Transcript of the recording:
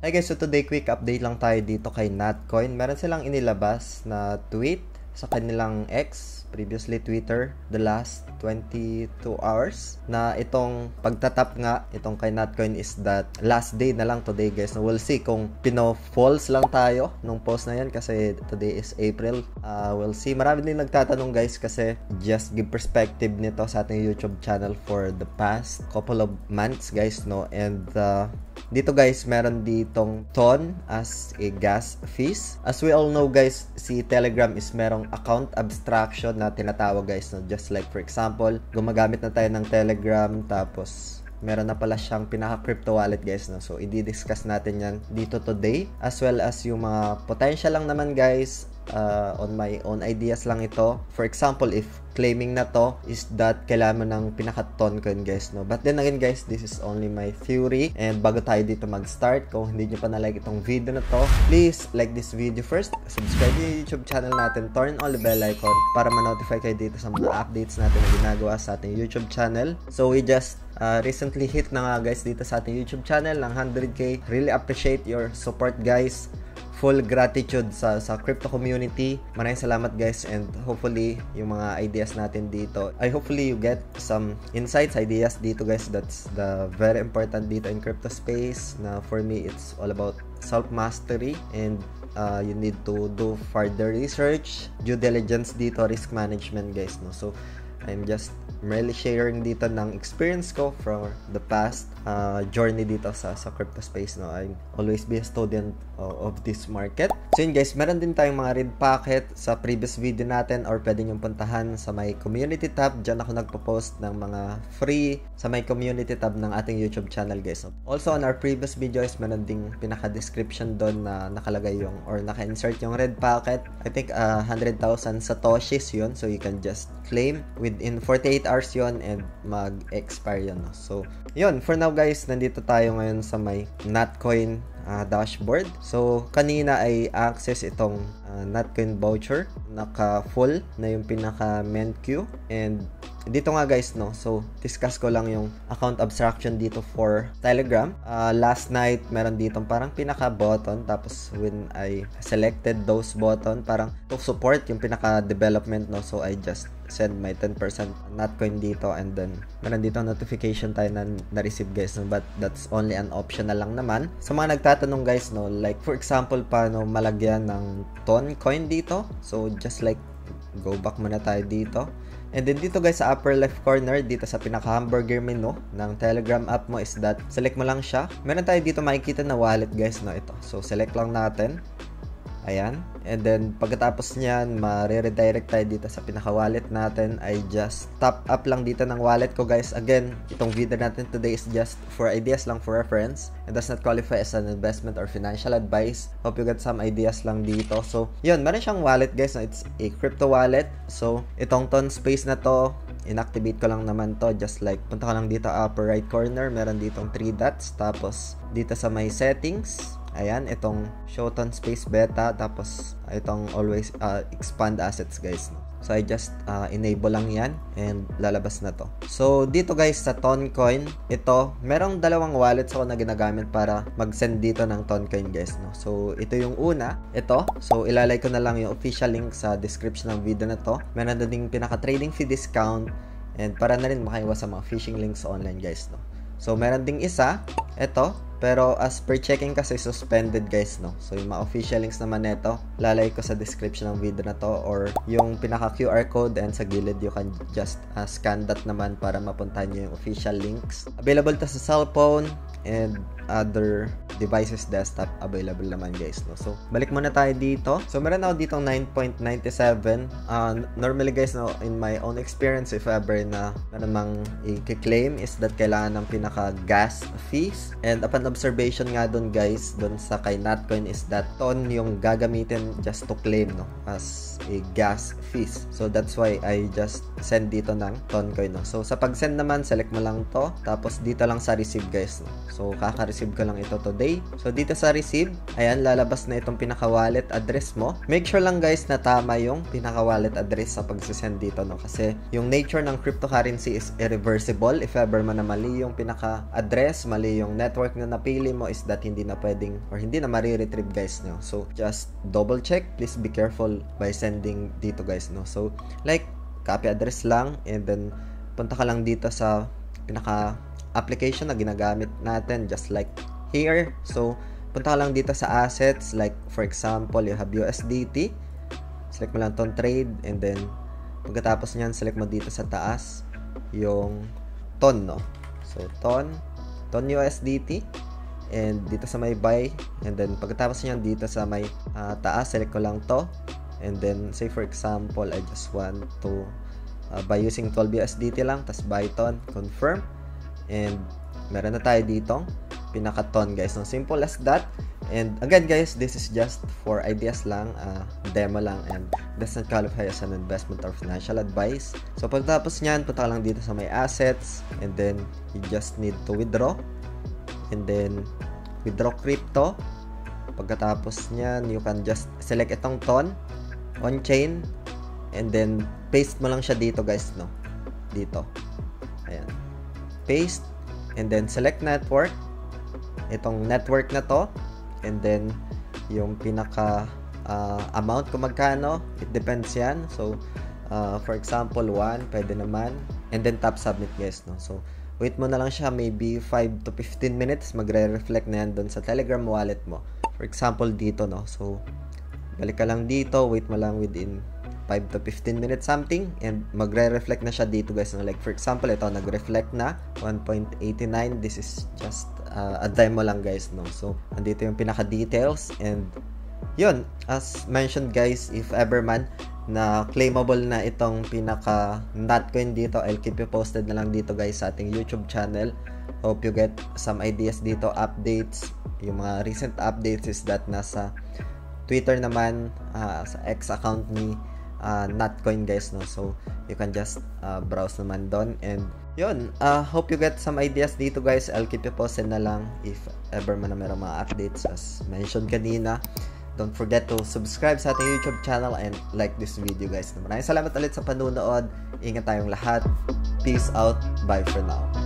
Hi guys, so today quick update lang tayo dito kay Natcoin. Meron silang inilabas na tweet sa kanilang X, previously Twitter, the last 22 hours na itong pagtatap nga itong kay Natcoin is that last day na lang today guys. We'll see kung pino-false lang tayo nung post na yan kasi today is April. We'll see. Marami din nagtatanong guys kasi just give perspective nito sa ating YouTube channel for the past couple of months guys, no? And dito guys, meron ditong TON as a gas fees. As we all know guys, si Telegram is merong account abstraction na tinatawag guys, no? Just like for example, gumagamit na tayo ng Telegram tapos meron na pala siyang pinaka-crypto wallet guys, no? So, i-discuss natin yan dito today as well as yung mga potential lang naman guys. On my own ideas lang ito. For example, if claiming na to is that kailangan mo ng pinaka-ton coin guys, no? But then again guys, this is only my theory. And bago tayo dito mag-start, kung hindi nyo pa na-like itong video na to, please like this video first, subscribe yung YouTube channel natin, turn on the bell icon para ma-notify kayo dito sa mga updates natin na ginagawa sa ating YouTube channel. So we just recently hit na nga guys dito sa ating YouTube channel ng 100k. Really appreciate your support guys. Full gratitude sa crypto community. Maraming salamat guys, and hopefully yung mga ideas natin dito, hopefully you get some insights, ideas dito guys. That's the very important dito in crypto space. Na for me, it's all about self-mastery and you need to do further research, due diligence dito, risk management guys, no? So I'm just really sharing dito ng experience ko from the past journey dito sa crypto space, no? I always be a student of this market. So yun guys, meron din tayong mga red packet sa previous video natin, or pwede nyo puntahan sa my community tab. Diyan ako nagpo-post ng mga free sa my community tab ng ating YouTube channel guys. Also on our previous videos, meron ding pinaka-description doon na nakalagay yung or naka-insert yung red packet. I think 100,000 satoshis yun, so you can just claim within 48 hours yun and mag-expire yun, no? So yun, for now guys, nandito tayo ngayon sa may Natcoin dashboard. So kanina ay access itong Natcoin voucher, naka-full na yung pinaka main queue. And dito nga guys, no, so discuss ko lang yung account abstraction dito for Telegram. Last night meron ditong parang pinaka button, tapos when I selected those button, parang to support yung pinaka development, no, so I just send my 10% Natcoin dito, and then meron dito notification tayo na na-receive guys, no, but that's only an optional lang naman. Sa mga nagtatanong guys, no, like for example, paano malagyan ng TON coin dito, so just like go back muna tayo dito. And then dito guys sa upper left corner, dito sa pinaka-hamburger menu ng Telegram app mo is that select mo lang siya. Meron tayo dito makikita na wallet guys, no, ito. So select lang natin. Ayan. And then pagkatapos niyan, ma-redirect tayo dito sa pinaka-wallet natin. I just top up lang dito ng wallet ko guys. Again, itong video natin today is just for ideas lang, for reference. It does not qualify as an investment or financial advice. Hope you get some ideas lang dito. So, yun, meron siyang wallet guys. No? It's a crypto wallet. So, itong TON space na to, inactivate ko lang naman to. Just like, punta ka lang dito upper right corner. Meron ditong 3 dots. Tapos, dito sa may settings, ayan, itong show TON space beta, tapos itong always expand assets guys, no? So I just enable lang yan and lalabas na to. So dito guys sa TON coin, ito merong dalawang wallets ako na ginagamit para mag-send dito ng TON coin guys, no? So ito yung una, ito. So ilalagay ko na lang yung official link sa description ng video na to. Meron na ding pinaka trading fee discount, and para na rin makaiwas sa mga phishing links online guys, no? So meron ding isa, ito. Pero as per checking kasi suspended guys, no. So yung mga official links naman nito, lalagay ko sa description ng video na to, or yung pinaka QR code, and sa gilid you can just scan that naman para mapuntahan nyo yung official links. Available to sa cellphone and other devices, desktop available naman guys, no. So balik muna tayo dito. So meron ako ditong 9.97. Normally guys, no, in my own experience, if ever na meron mang i-claim is that kailangan ng pinaka gas fees. And upon observation nga dun guys, dun sa kay Natcoin is that TON yung gagamitin just to claim, no, as a gas fees. So that's why I just send dito ng TON coin, no. So sa pag-send naman, select mo lang to, tapos dito lang sa receive guys, no. So kaka na-receive ko lang ito today. So, dito sa receive, ayan, lalabas na itong pinaka-wallet address mo. Make sure lang guys na tama yung pinaka-wallet address sa pagsisend dito, no? Kasi yung nature ng cryptocurrency is irreversible. If ever man na mali yung pinaka-address, mali yung network na napili mo, is that hindi na pwedeng or hindi na mariretrieve guys, no? So, just double check. Please be careful by sending dito guys, no? So, like, copy address lang and then punta ka lang dito sa pinaka application na ginagamit natin, just like here. So, punta ka lang dito sa assets, like for example, you have USDT. Select mo lang tong trade and then pagkatapos nyan, select mo dito sa taas yung TON, no? So, TON USDT and dito sa may buy and then pagkatapos nyan dito sa may taas, select ko lang to and then say for example, I just want to buy using 12 USDT lang, tas buy TON, confirm. And meron na tayo ditong pinaka-TON guys, no? Simple as that. And again guys, this is just for ideas lang, demo lang, and does not qualify as an investment or financial advice. So pagtapos nyan, punta ka lang dito sa my assets and then you just need to withdraw and then withdraw crypto. Pagkatapos nyan, you can just select itong TON on chain and then paste mo lang siya dito guys, no? Dito, ayan, paste and then select network, itong network na to, and then yung pinaka amount kung magkano, it depends yan. So for example 1, pwede naman, and then tap submit guys, no? So wait mo na lang siya maybe 5 to 15 minutes, magre-reflect na yan doon sa Telegram wallet mo. For example dito, no? So balik ka lang dito, wait mo lang within 5 to 15 minutes something and magre-reflect na siya dito guys, no? Like for example, ito nag-reflect na 1.89. This is just a demo lang guys, no? So andito yung pinaka-details and yun, as mentioned guys, if ever man na claimable na itong pinaka Notcoin dito, I'll keep you posted na lang dito guys sa ating YouTube channel. Hope you get some ideas dito, updates. Yung mga recent updates is that nasa Twitter naman, sa X account ni Notcoin guys, no? So you can just browse naman doon and yun, hope you get some ideas dito guys. I'll keep you posted na lang if ever man na meron mga updates as mentioned kanina. Don't forget to subscribe sa ating YouTube channel and like this video guys. Maraming salamat ulit sa panunood. Ingat tayong lahat. Peace out. Bye for now.